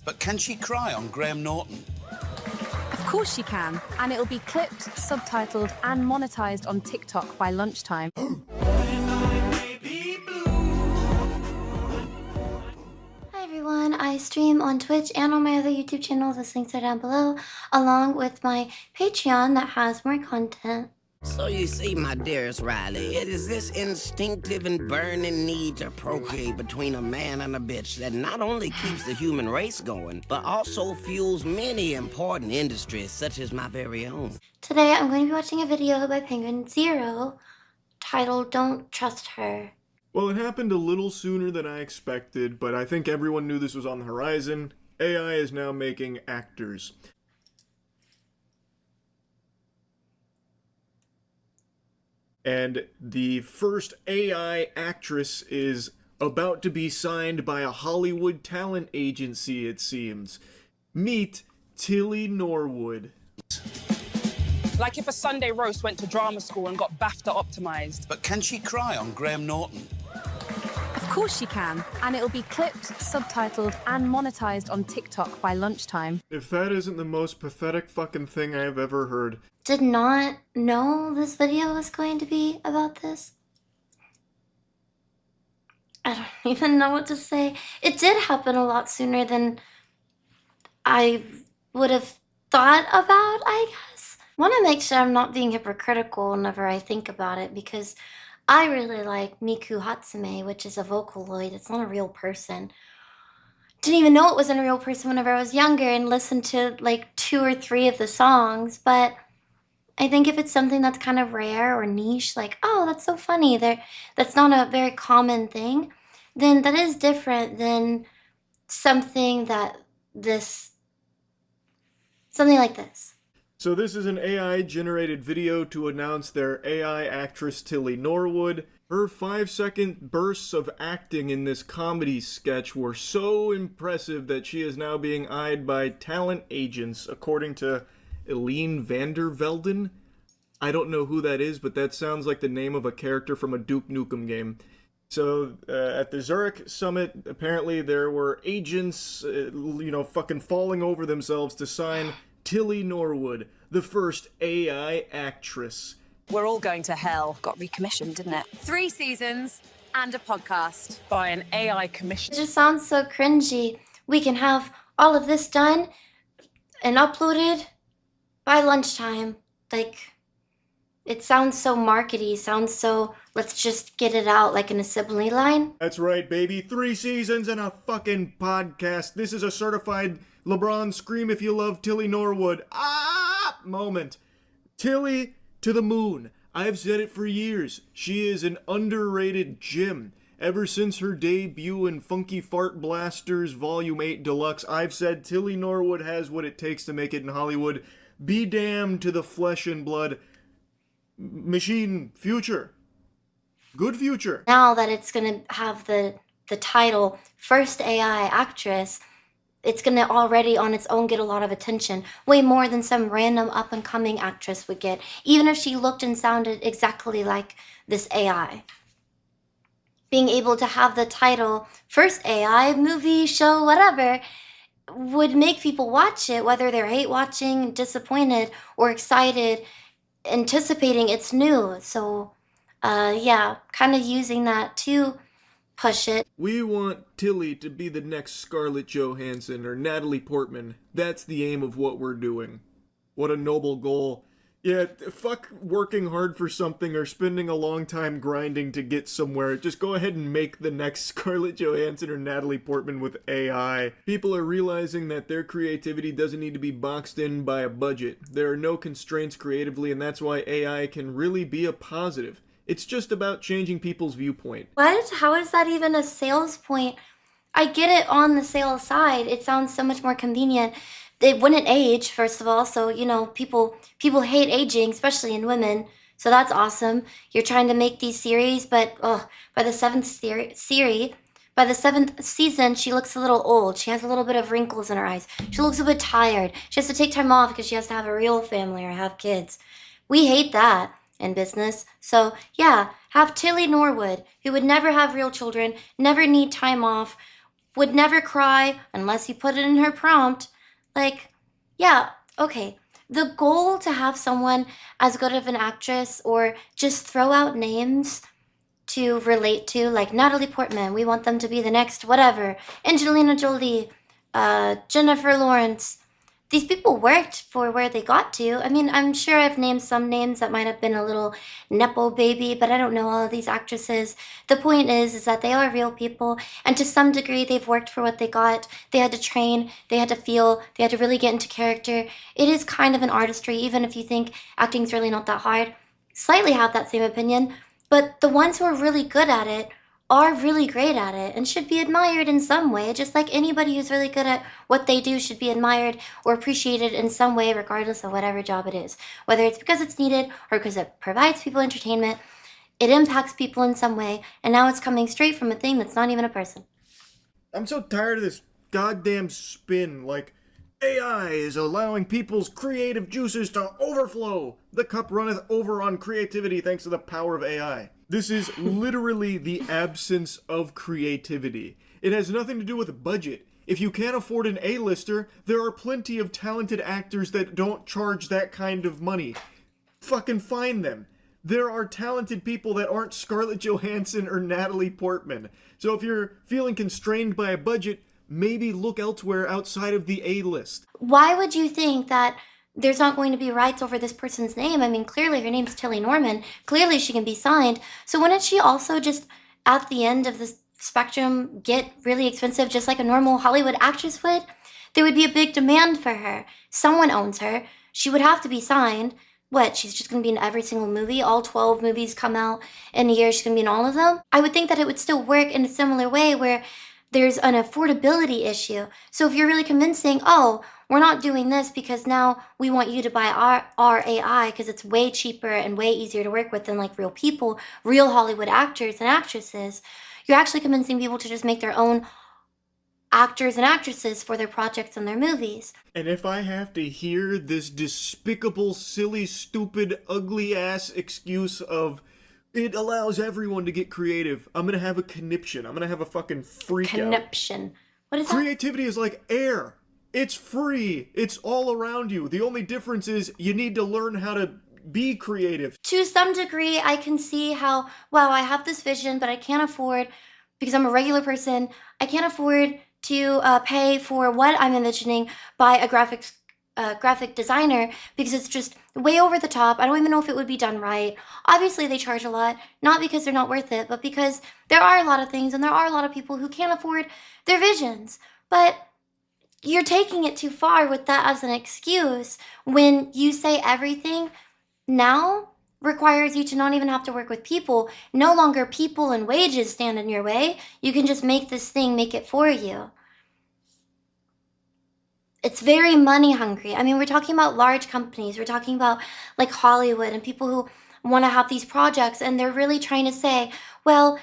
But can she cry on Graham Norton? Of course she can, and it'll be clipped, subtitled, and monetized on TikTok by lunchtime. Hi everyone, I stream on Twitch and on my other YouTube channel, the links are down below, along with my Patreon that has more content. So you see, my dearest Riley, it is this instinctive and burning need to procreate between a man and a bitch that not only keeps the human race going, but also fuels many important industries, such as my very own. Today I'm going to be watching a video by Penguin Zero titled Don't Trust Her. Well, it happened a little sooner than I expected, but I think everyone knew this was on the horizon. AI is now making actors. And the first AI actress is about to be signed by a Hollywood talent agency, it seems. Meet Tilly Norwood. Like if a Sunday roast went to drama school and got BAFTA optimized. But can she cry on Graham Norton? Of course she can, and it'll be clipped, subtitled, and monetized on TikTok by lunchtime. If that isn't the most pathetic fucking thing I have ever heard. Did not know this video was going to be about this. I don't even know what to say. It did happen a lot sooner than I would have thought about, I guess. I want to make sure I'm not being hypocritical whenever I think about it, because I really like Miku Hatsume, which is a Vocaloid. It's not a real person. Didn't even know it wasn't a real person whenever I was younger and listened to like 2 or 3 of the songs, but I think if it's something that's kind of rare or niche, like, oh, that's so funny, that's not a very common thing, then that is different than something like this. So this is an AI-generated video to announce their AI actress Tilly Norwood. Her 5-second bursts of acting in this comedy sketch were so impressive that she is now being eyed by talent agents, according to Eline van der Velden. I don't know who that is, but that sounds like the name of a character from a Duke Nukem game. So, at the Zurich Summit, apparently there were agents, fucking falling over themselves to sign Tilly Norwood, the first AI actress. We're all going to hell. Got recommissioned, didn't it? 3 seasons and a podcast. By an AI commission. It just sounds so cringy. We can have all of this done and uploaded by lunchtime. Like, it sounds so markety, sounds so, let's just get it out like an assembly line. That's right, baby. 3 seasons and a fucking podcast. This is a certified LeBron scream if you love Tilly Norwood. Moment. Tilly to the moon. I've said it for years. She is an underrated gem. Ever since her debut in Funky Fart Blasters Volume 8 Deluxe, I've said Tilly Norwood has what it takes to make it in Hollywood. Be damned to the flesh and blood machine future. Good future. Now that it's gonna have the title First AI Actress, it's gonna already on its own get a lot of attention. Way more than some random up-and-coming actress would get, even if she looked and sounded exactly like this AI. Being able to have the title First AI, movie, show, whatever, would make people watch it, whether they're hate watching, disappointed, or excited, anticipating it's new. So, yeah, kind of using that to push it. We want Tilly to be the next Scarlett Johansson or Natalie Portman. That's the aim of what we're doing. What a noble goal. Yeah, fuck working hard for something or spending a long time grinding to get somewhere. Just go ahead and make the next Scarlett Johansson or Natalie Portman with AI. People are realizing that their creativity doesn't need to be boxed in by a budget. There are no constraints creatively, and that's why AI can really be a positive. It's just about changing people's viewpoint. What? How is that even a sales point? I get it on the sales side. It sounds so much more convenient. It wouldn't age, first of all, so, you know, people hate aging, especially in women, so that's awesome. You're trying to make these series, but by the 7th season, she looks a little old. She has a little bit of wrinkles in her eyes. She looks a bit tired. She has to take time off because she has to have a real family or have kids. We hate that in business. So, yeah, have Tilly Norwood, who would never have real children, never need time off, would never cry unless you put it in her prompt. Like, yeah, okay. The goal to have someone as good of an actress or just throw out names to relate to, like Natalie Portman, we want them to be the next whatever, Angelina Jolie, Jennifer Lawrence. These people worked for where they got to. I mean, I'm sure I've named some names that might have been a little nepo baby, but I don't know all of these actresses. The point is that they are real people, and to some degree, they've worked for what they got. They had to train, they had to feel, they had to really get into character. It is kind of an artistry, even if you think acting's really not that hard. Slightly have that same opinion, but the ones who are really good at it are really great at it and should be admired in some way, just like anybody who's really good at what they do should be admired or appreciated in some way, regardless of whatever job it is. Whether it's because it's needed or because it provides people entertainment, it impacts people in some way, and now it's coming straight from a thing that's not even a person. I'm so tired of this goddamn spin, like, AI is allowing people's creative juices to overflow. The cup runneth over on creativity thanks to the power of AI. This is literally the absence of creativity. It has nothing to do with budget. If you can't afford an A-lister, there are plenty of talented actors that don't charge that kind of money. Fucking find them. There are talented people that aren't Scarlett Johansson or Natalie Portman. So if you're feeling constrained by a budget, maybe look elsewhere outside of the A-list. Why would you think that there's not going to be rights over this person's name? I mean, clearly her name's Tilly Norman. Clearly she can be signed. So wouldn't she also just, at the end of the spectrum, get really expensive just like a normal Hollywood actress would? There would be a big demand for her. Someone owns her. She would have to be signed. What, she's just going to be in every single movie? All 12 movies come out in a year, she's going to be in all of them? I would think that it would still work in a similar way where there's an affordability issue. So if you're really convincing, oh, we're not doing this because now we want you to buy our AI because it's way cheaper and way easier to work with than like real people, real Hollywood actors and actresses, you're actually convincing people to just make their own actors and actresses for their projects and their movies. And if I have to hear this despicable, silly, stupid, ugly-ass excuse of it allows everyone to get creative, I'm gonna have a conniption. I'm gonna have a fucking freak out. Conniption. What is that? Creativity is like air. It's free. It's all around you. The only difference is you need to learn how to be creative. To some degree, I can see how, wow, I have this vision, but I can't afford, because I'm a regular person, I can't afford to pay for what I'm envisioning by a graphic designer because it's just way over the top. I don't even know if it would be done right. Obviously, they charge a lot, not because they're not worth it, but because there are a lot of things and there are a lot of people who can't afford their visions. But you're taking it too far with that as an excuse when you say everything now requires you to not even have to work with people. No longer people and wages stand in your way. You can just make this thing make it for you. It's very money hungry. I mean, we're talking about large companies. We're talking about like Hollywood and people who want to have these projects and they're really trying to say, well,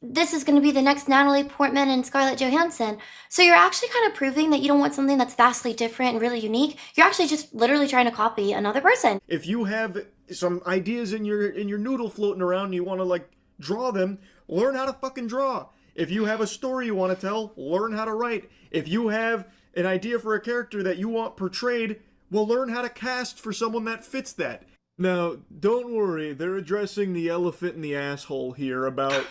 this is going to be the next Natalie Portman and Scarlett Johansson. So you're actually kind of proving that you don't want something that's vastly different and really unique. You're actually just literally trying to copy another person. If you have some ideas in your noodle floating around and you want to like draw them, learn how to fucking draw. If you have a story you want to tell, learn how to write. If you have an idea for a character that you want portrayed, well, learn how to cast for someone that fits that. Now, don't worry, they're addressing the elephant in the asshole here about,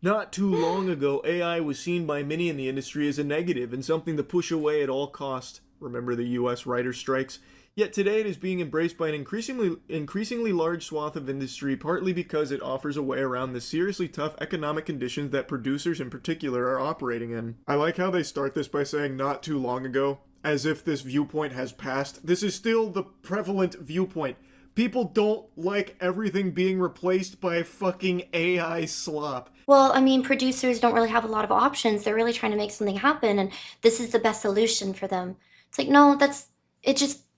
not too long ago, AI was seen by many in the industry as a negative and something to push away at all cost. Remember the US writer strikes? Yet today it is being embraced by an increasingly large swath of industry, partly because it offers a way around the seriously tough economic conditions that producers in particular are operating in. I like how they start this by saying not too long ago, as if this viewpoint has passed. This is still the prevalent viewpoint. People don't like everything being replaced by fucking AI slop. Well, I mean, producers don't really have a lot of options. They're really trying to make something happen, and this is the best solution for them. It's like, no,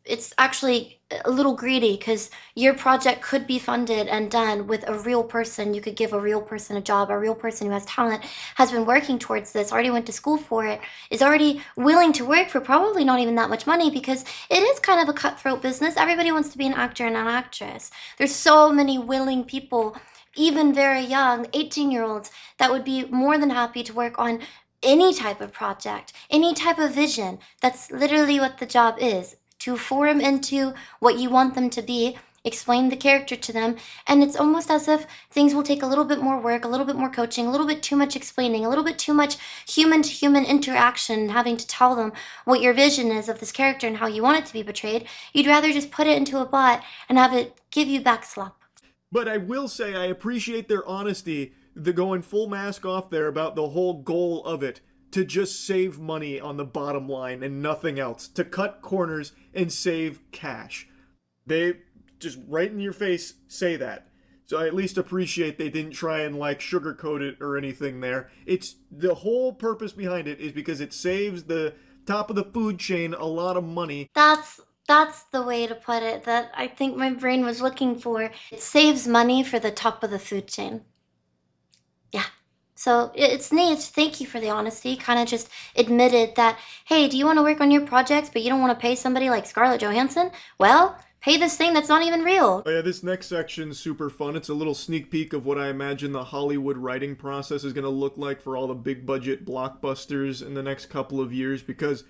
it's actually a little greedy because your project could be funded and done with a real person. You could give a real person a job, a real person who has talent, has been working towards this, already went to school for it, is already willing to work for probably not even that much money because it is kind of a cutthroat business. Everybody wants to be an actor and an actress. There's so many willing people, even very young, 18-year-olds, that would be more than happy to work on any type of project, any type of vision. That's literally what the job is, to form into what you want them to be, explain the character to them, and it's almost as if things will take a little bit more work, a little bit more coaching, a little bit too much explaining, a little bit too much human-to-human interaction, having to tell them what your vision is of this character and how you want it to be portrayed. You'd rather just put it into a bot and have it give you back slop. But I will say I appreciate their honesty, the going full mask off there about the whole goal of it, to just save money on the bottom line and nothing else, to cut corners and save cash. They just right in your face say that. So I at least appreciate they didn't try and like sugarcoat it or anything there. It's the whole purpose behind it is because it saves the top of the food chain a lot of money. That's the way to put it that I think my brain was looking for. It saves money for the top of the food chain. Yeah. So it's neat. Thank you for the honesty. Kind of just admitted that, hey, do you want to work on your projects, but you don't want to pay somebody like Scarlett Johansson? Well, pay this thing that's not even real. Oh yeah, this next section's super fun. It's a little sneak peek of what I imagine the Hollywood writing process is going to look like for all the big budget blockbusters in the next couple of years, because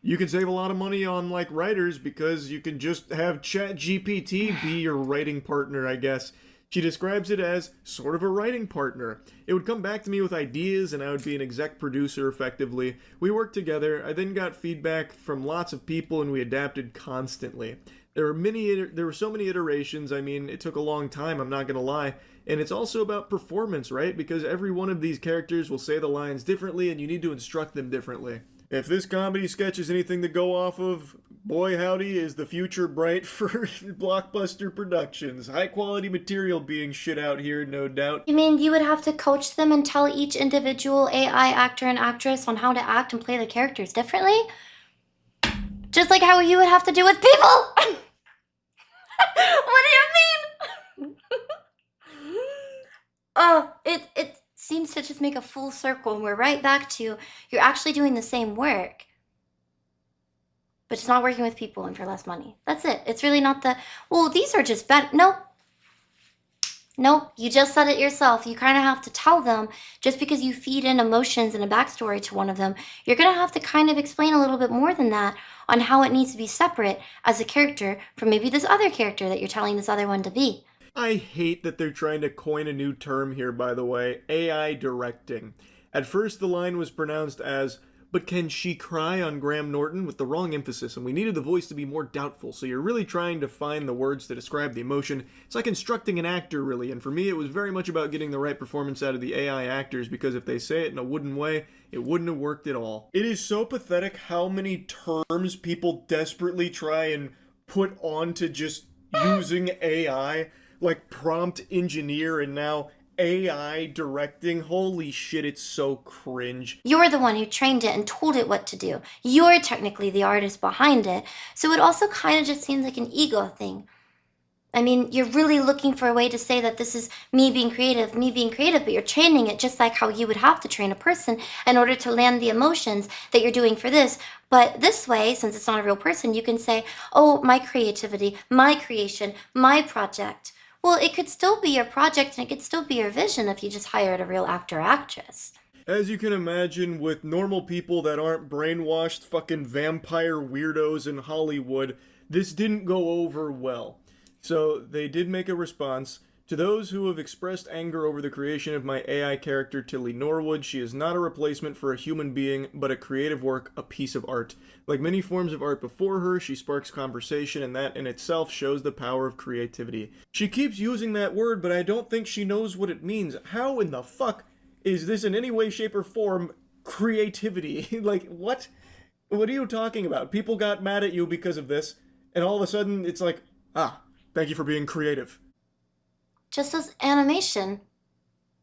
you can save a lot of money on like writers because you can just have ChatGPT be your writing partner, I guess. She describes it as sort of a writing partner. It would come back to me with ideas and I would be an exec producer effectively. We worked together, I then got feedback from lots of people and we adapted constantly. There were so many iterations, I mean, it took a long time, I'm not gonna lie. And it's also about performance, right? Because every one of these characters will say the lines differently and you need to instruct them differently. If this comedy sketch is anything to go off of, boy howdy is the future bright for blockbuster productions. High quality material being shit out here, no doubt. You mean you would have to coach them and tell each individual AI actor and actress on how to act and play the characters differently? Just like how you would have to do with people? What do you mean? Oh, it seems to just make a full circle and we're right back to you're actually doing the same work, but it's not working with people and for less money. That's it. It's really not well, these are just bad. Nope, you just said it yourself. You kind of have to tell them, just because you feed in emotions and a backstory to one of them, you're going to have to kind of explain a little bit more than that on how it needs to be separate as a character from maybe this other character that you're telling this other one to be. I hate that they're trying to coin a new term here, by the way, AI directing. At first the line was pronounced as, but can she cry on Graham Norton, with the wrong emphasis, and we needed the voice to be more doubtful, so you're really trying to find the words to describe the emotion. It's like instructing an actor, really, and for me it was very much about getting the right performance out of the AI actors, because if they say it in a wooden way, it wouldn't have worked at all. It is so pathetic how many terms people desperately try and put onto just using AI, like prompt engineer and now AI directing. Holy shit, it's so cringe. You're the one who trained it and told it what to do. You're technically the artist behind it. So it also kind of just seems like an ego thing. I mean, you're really looking for a way to say that this is me being creative, but you're training it just like how you would have to train a person in order to land the emotions that you're doing for this. But this way, since it's not a real person, you can say, oh, my creativity, my creation, my project. Well, it could still be your project and it could still be your vision if you just hired a real actor or actress. As you can imagine, with normal people that aren't brainwashed fucking vampire weirdos in Hollywood, this didn't go over well. So they did make a response. To those who have expressed anger over the creation of my AI character Tilly Norwood, she is not a replacement for a human being, but a creative work, a piece of art. Like many forms of art before her, she sparks conversation, and that in itself shows the power of creativity. She keeps using that word, but I don't think she knows what it means. How in the fuck is this in any way, shape, or form creativity? Like, what? What are you talking about? People got mad at you because of this, and all of a sudden it's like, thank you for being creative. Just as animation,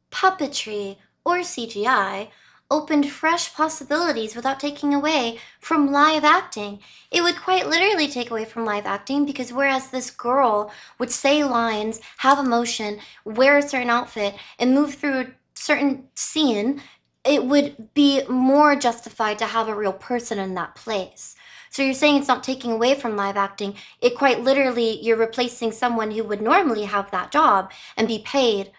puppetry, or CGI opened fresh possibilities without taking away from live acting. It would quite literally take away from live acting, because whereas this girl would say lines, have emotion, wear a certain outfit, and move through a certain scene, it would be more justified to have a real person in that place. So you're saying it's not taking away from live acting. It quite literally, you're replacing someone who would normally have that job and be paid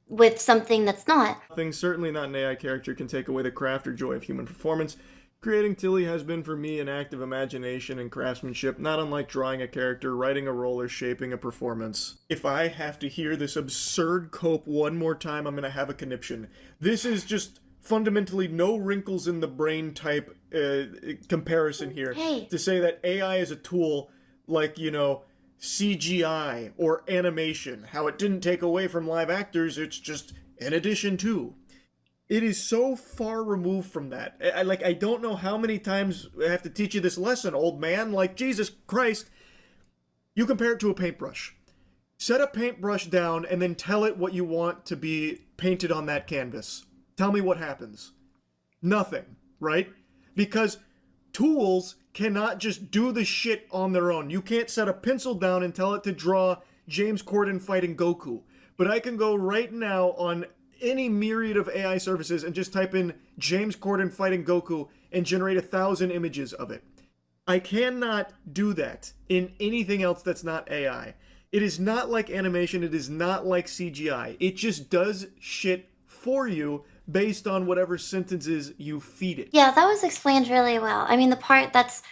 with something that's not. Nothing, certainly not an AI character, can take away the craft or joy of human performance. Creating Tilly has been for me an act of imagination and craftsmanship, not unlike drawing a character, writing a role, or shaping a performance. If I have to hear this absurd cope one more time, I'm gonna have a conniption. This is just fundamentally no wrinkles in the brain type comparison here. Hey. To say that AI is a tool like, you know, CGI or animation, how it didn't take away from live actors, it's just an addition to. It is so far removed from that. I don't know how many times I have to teach you this lesson, old man. Like, Jesus Christ. You compare it to a paintbrush. Set a paintbrush down and then tell it what you want to be painted on that canvas. Tell me what happens. Nothing, right? Because tools cannot just do the shit on their own. You can't set a pencil down and tell it to draw James Corden fighting Goku. But I can go right now on any myriad of AI services and just type in James Corden fighting Goku and generate 1,000 images of it. I cannot do that in anything else that's not AI. It is not like animation. It is not like CGI. It just does shit for you based on whatever sentences you feed it. Yeah, that was explained really well. I mean, the part that's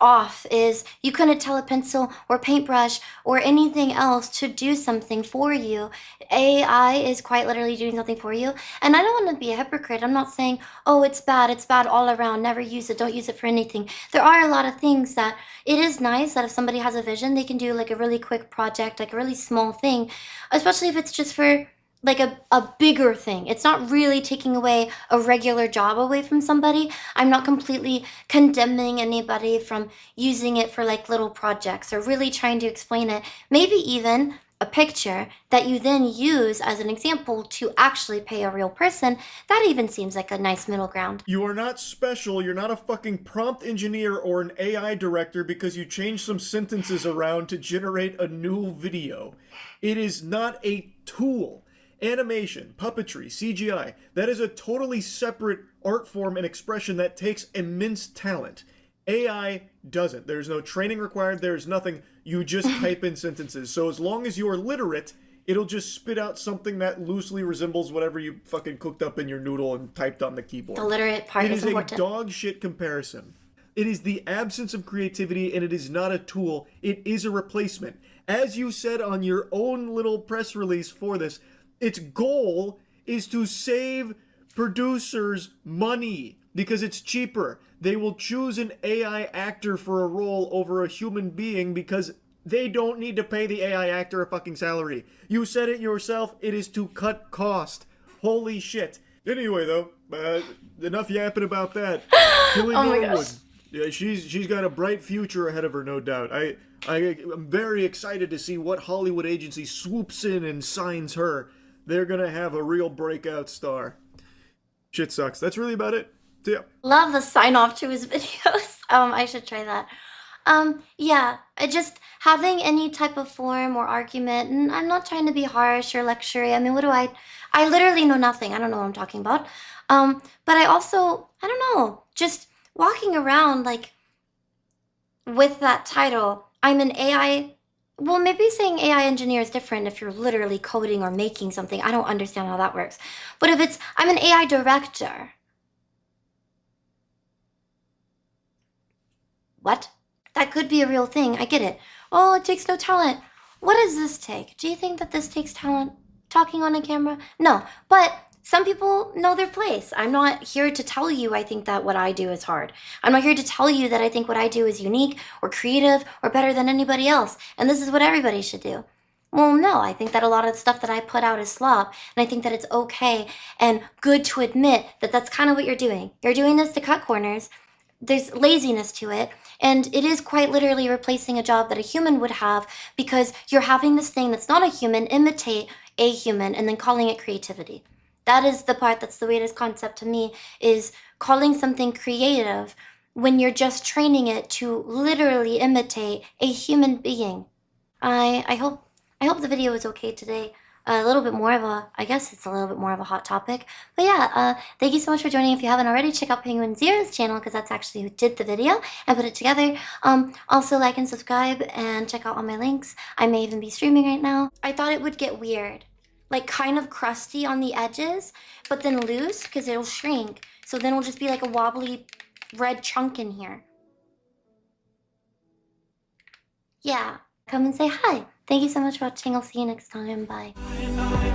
off is you couldn't tell a pencil or paintbrush or anything else to do something for you. AI is quite literally doing something for you. And I don't want to be a hypocrite. I'm not saying, oh, it's bad all around, never use it, don't use it for anything. There are a lot of things that it is nice that if somebody has a vision, they can do like a really quick project, like a really small thing, especially if it's just for like a bigger thing. It's not really taking away a regular job away from somebody. I'm not completely condemning anybody from using it for like little projects or really trying to explain it. Maybe even a picture that you then use as an example to actually pay a real person. That even seems like a nice middle ground. You are not special. You're not a fucking prompt engineer or an AI director because you changed some sentences around to generate a new video. It is not a tool. Animation, puppetry, CGI, that is a totally separate art form and expression that takes immense talent. AI doesn't. There's no training required. There's nothing. You just type in sentences. So as long as you are literate, it'll just spit out something that loosely resembles whatever you fucking cooked up in your noodle and typed on the keyboard. The literate part is important. It is a dog shit comparison. It is the absence of creativity, and it is not a tool. It is a replacement. As you said on your own little press release for this, its goal is to save producers money because it's cheaper. They will choose an AI actor for a role over a human being because they don't need to pay the AI actor a fucking salary. You said it yourself, it is to cut cost. Holy shit. Anyway though, enough yapping about that. Tilly Norwood. Yeah, she's got a bright future ahead of her, no doubt. I'm very excited to see what Hollywood agency swoops in and signs her. They're gonna have a real breakout star. Shit sucks. That's really about it. Yeah. Love the sign off to his videos. I should try that. Yeah, just having any type of form or argument, and I'm not trying to be harsh or lectury. I mean, I literally know nothing. I don't know what I'm talking about. But I also, I don't know, just walking around like with that title, I'm an AI. Well, maybe saying AI engineer is different if you're literally coding or making something. I don't understand how that works. But if I'm an AI director. What? That could be a real thing. I get it. Oh, it takes no talent. What does this take? Do you think that this takes talent? Talking on a camera? No, but some people know their place. I'm not here to tell you I think that what I do is hard. I'm not here to tell you that I think what I do is unique or creative or better than anybody else, and this is what everybody should do. Well, no, I think that a lot of the stuff that I put out is slop, and I think that it's okay and good to admit that that's kind of what you're doing. You're doing this to cut corners. There's laziness to it, and it is quite literally replacing a job that a human would have because you're having this thing that's not a human imitate a human and then calling it creativity. That is the part that's the weirdest concept to me, is calling something creative when you're just training it to literally imitate a human being. I hope the video was okay today. A little bit more of a, I guess it's a little bit more of a hot topic. But yeah, thank you so much for joining. If you haven't already, check out Penguin Zero's channel because that's actually who did the video and put it together. Also like and subscribe and check out all my links. I may even be streaming right now. I thought it would get weird. like kind of crusty on the edges, but then loose because it'll shrink. So then it'll just be like a wobbly red chunk in here. Yeah, come and say hi. Thank you so much for watching. I'll see you next time. Bye.